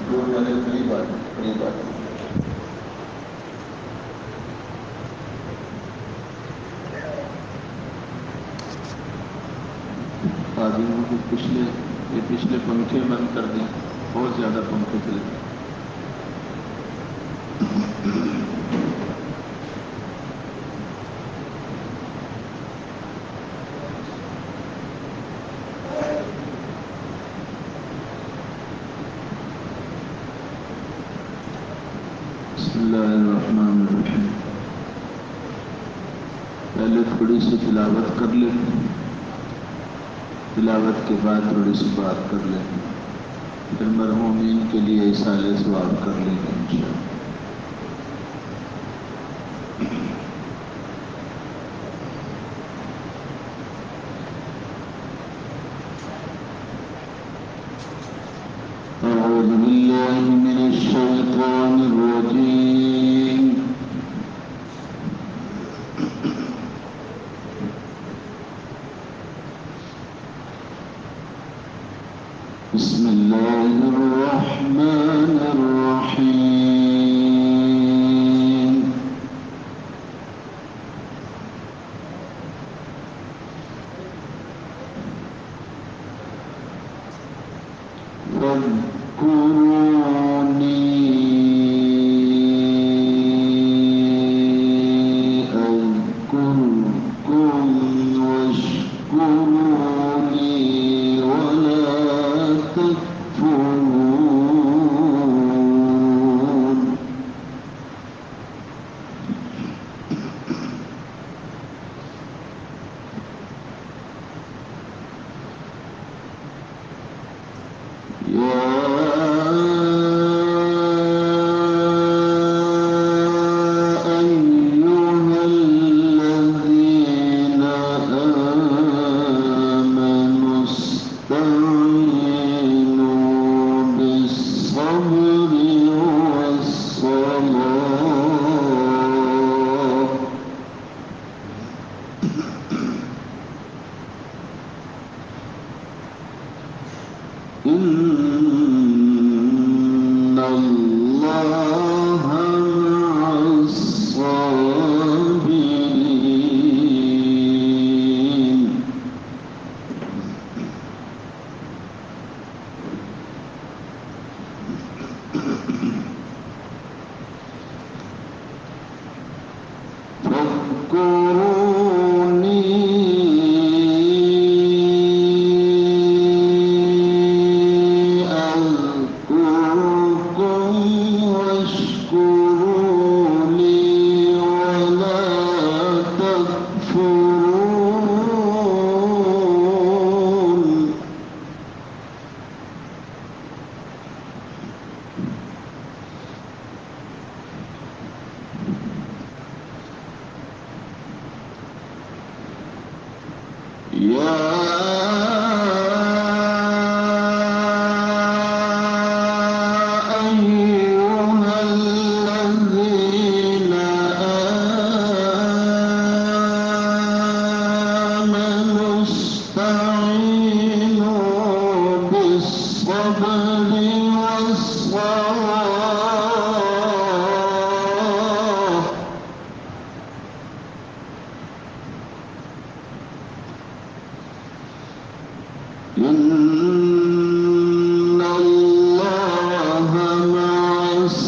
बहुत बड़ी बात है। आदमियों को पिछले पंखे बंद कर दें, बहुत ज्यादा पंखे चले। बिस्मिल्लाहिर्रहमानिर्रहीम। पहले थोड़ी सी तिलावत कर लेते हैं, तिलावत के बाद थोड़ी सी बात कर लेते हैं, फिर मरहूमीन के लिए इसाले सवाब कर लेंगे इंशाअल्लाह। अऊज़ु बिल्लाहि मिनश शैतानिर रजीम। बिस्मिल्लाहिर रहमानिर रहीम। फ़ज़्कुरूनी अज़्कुरकुम वश्कुरूली वला तकफ़ुरून। या अय्युहल्लज़ीना आमनू इस्तईनू बिस्सब्रि वस्सलाह। इन्नल्लाह मअस्साबिरीन। फ़ज़्कुरूनी अज़्कुरकुम वश्कुरूली वला तकफ़ुरून। या अय्युहल्लज़ीना आमनू इस्तईनू बिस्सब्रि वस्सलाह। इन्नल्लाह मअस्साबिरीन।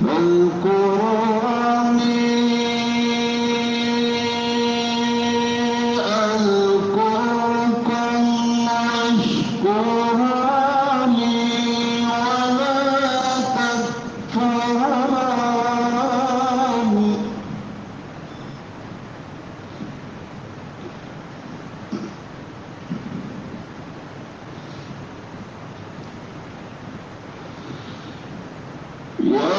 फ़ज़्कुरूनी अज़्कुरकुम वश्कुरूली वला तकफ़ुरून। या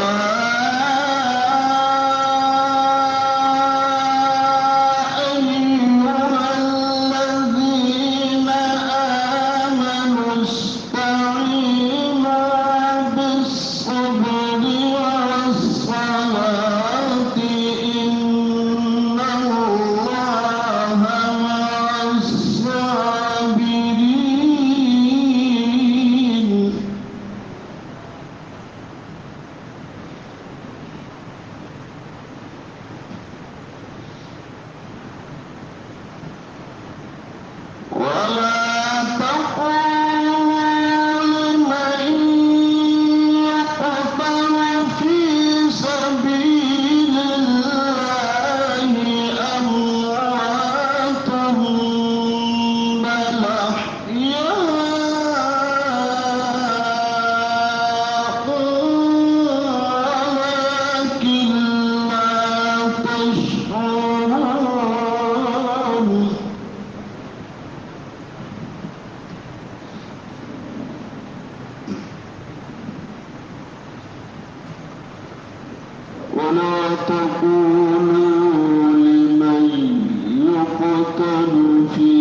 ولا تقولوا لمن يقتل في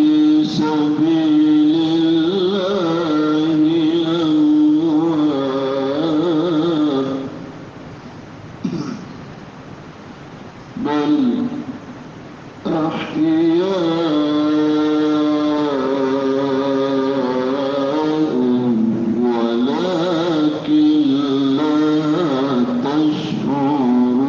سبيل الله أموات بل أحياء ولكن لا تشعرون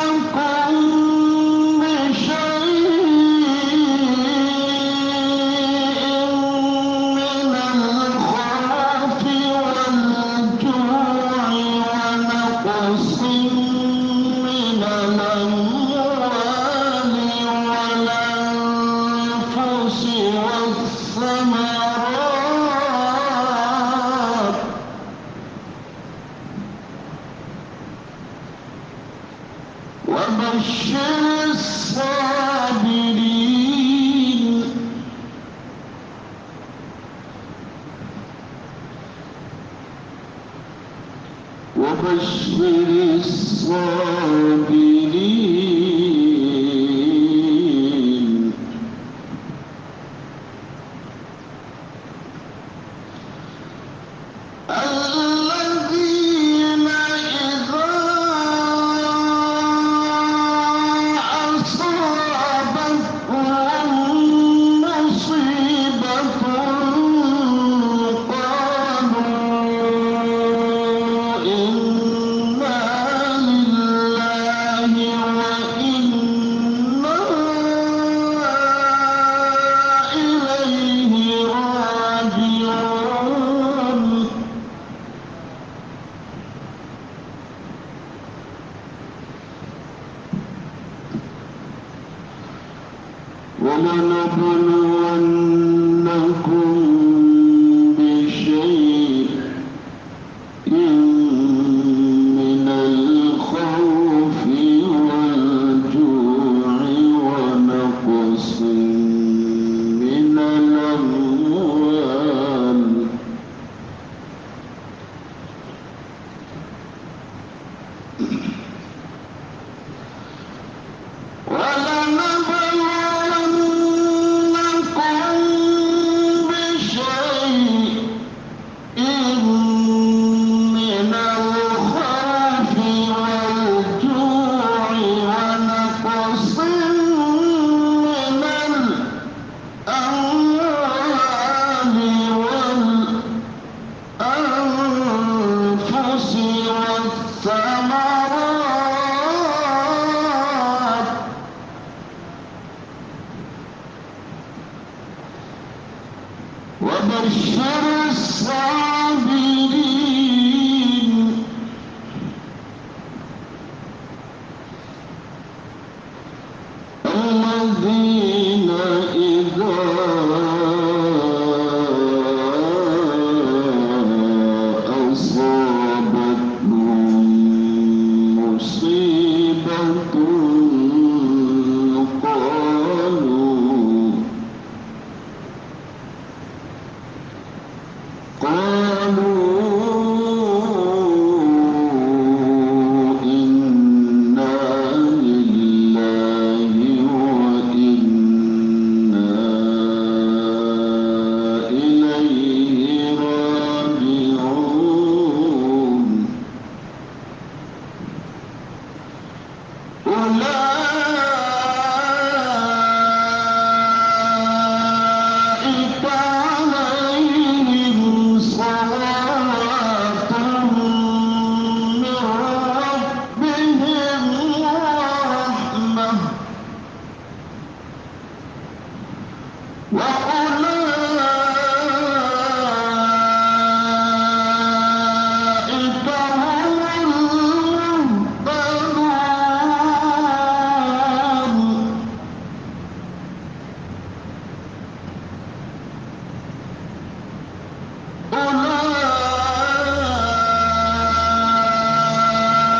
ولنبلونكم بشيء من الخوف والجوع ونقص من الأموال والأنفس والثمرات وبشر الصابرين وبشر الصابرين الذين إذا أصابتهم مصيبة قالوا إنا لله وإنا إليه راجعون ولنبلونكم بشيء من الخوف والجوع ونقص من الأموال ولنبلونكم بشيء من الخوف والجوع ونقص من الأموال والأنفس والثمرات وبشر الصابرين الذين إذا أصابتهم مصيبة قالوا إنا لله وإنا إليه راجعون أولئك عليهم صلوات من ربهم ورحمة وأولئك هم المهتدون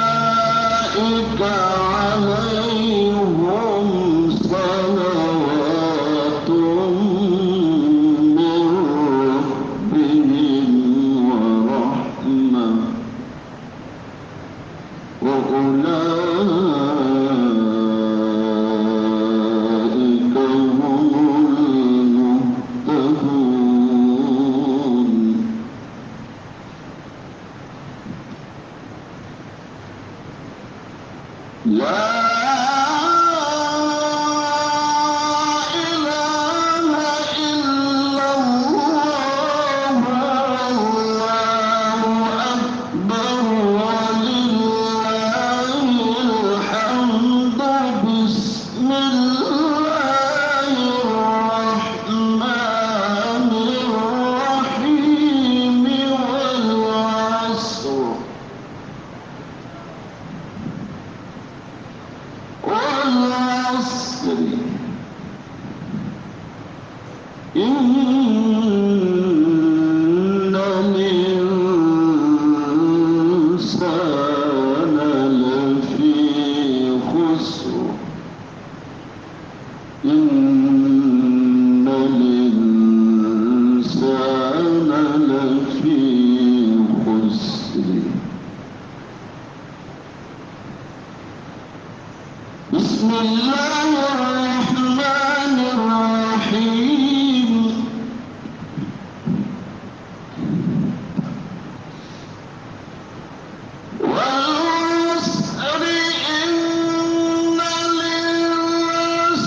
أولئك عليهم صلوات وأولئك هم المهتدون. لا إن الإنسان لفي خسر. إن الإنسان لفي خسر. بسم الله الرحمن الرحيم. والعصر إن الإنسان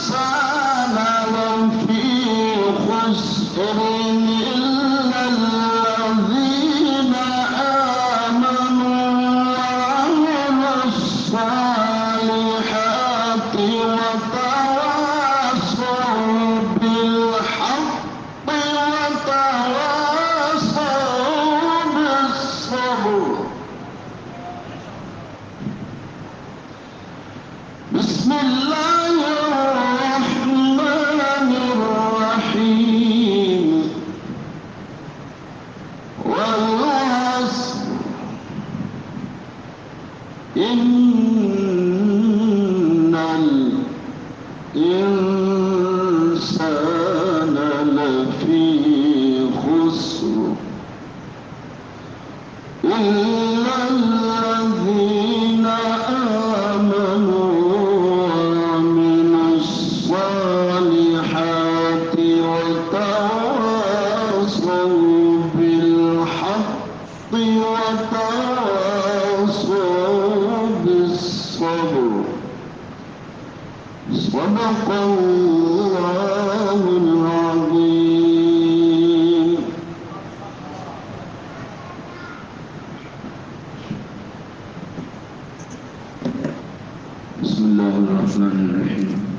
لفي خسر إلا الذين آمنوا وعملوا الصالحات وتواصوا بالحق وتواصوا بالصبر. بسم الله الرحمن الرحيم. والعصر إن الإنسان لفي خسر إلا الذين آمنوا وعملوا الصالحات وتواصوا بالحق وتواصوا بالصبر. صدق الله العظيم. بسم الله الرحمن الرحيم.